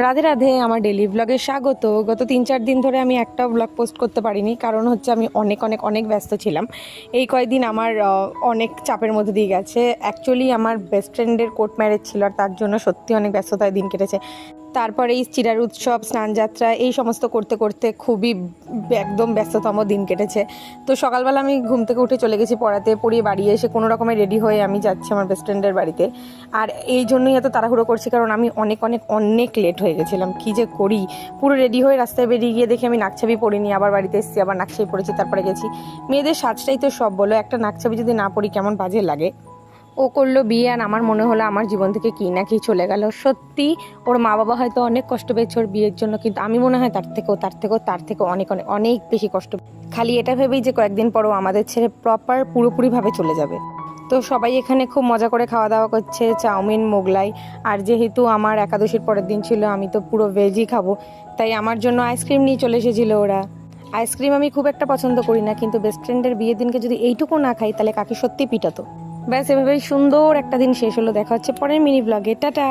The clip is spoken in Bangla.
রাধে রাধে, আমার ডেলি ব্লগে স্বাগত। গত 3-4 দিন ধরে আমি একটা ব্লগ পোস্ট করতে পারিনি, কারণ হচ্ছে আমি অনেক অনেক অনেক ব্যস্ত ছিলাম। এই কয়েকদিন আমার অনেক চাপের মধ্যে দিয়ে গেছে। অ্যাকচুয়ালি আমার বেস্ট ফ্রেন্ডের কোর্ট ম্যারেজ ছিল, আর তার জন্য সত্যি অনেক ব্যস্ততায় দিন কেটেছে। তারপরে এই চিরার উৎসব, স্নানযাত্রা, এই সমস্ত করতে করতে খুবই একদম ব্যস্ততম দিন কেটেছে। তো সকালবেলা আমি ঘুম থেকে উঠে চলে গেছি পড়াতে, পড়িয়ে বাড়ি এসে কোনো রকমে রেডি হয়ে আমি যাচ্ছি আমার বেস্ট ফ্রেন্ডের বাড়িতে। আর এই জন্যই এত তাড়াহুড়ো করছি, কারণ আমি অনেক অনেক অনেক লেট হয়ে গেছিলাম। কী যে করি, পুরো রেডি হয়ে রাস্তায় বেরিয়ে গিয়ে দেখি আমি নাকছাবি পরিনি, আবার বাড়িতে এসেছি, আবার নাকছাবি পরেছি, তারপরে গেছি। মেয়েদের সাজটাই তো সব, বলো, একটা নাকছাবি যদি না পরি কেমন বাজে লাগে। ও করলো বিয়ে, আর আমার মনে হলো আমার জীবন থেকে কী না কি চলে গেল। সত্যি ওর মা বাবা হয়তো অনেক কষ্ট পেয়েছে ওর বিয়ের জন্য, কিন্তু আমি মনে হয় তার থেকেও অনেক অনেক অনেক বেশি কষ্ট। খালি এটা ভেবেই যে কয়েকদিন পরও আমাদের ছেড়ে পুরোপুরিভাবে চলে যাবে। তো সবাই এখানে খুব মজা করে খাওয়া দাওয়া করছে, চাউমিন, মোগলাই। আর যেহেতু আমার একাদশীর পরের দিন ছিল, আমি তো পুরো ভেজই খাবো, তাই আমার জন্য আইসক্রিম নিয়ে চলে এসেছিল ওরা। আইসক্রিম আমি খুব একটা পছন্দ করি না, কিন্তু বেস্ট ফ্রেন্ডের বিয়ের দিনকে যদি এইটুকু না খাই তাহলে কাকে সত্যি পিটাতো। ব্যাস, এভাবেই সুন্দর একটা দিন শেষ হলো। দেখা হচ্ছে পরের মিনি ব্লগে। টাটা।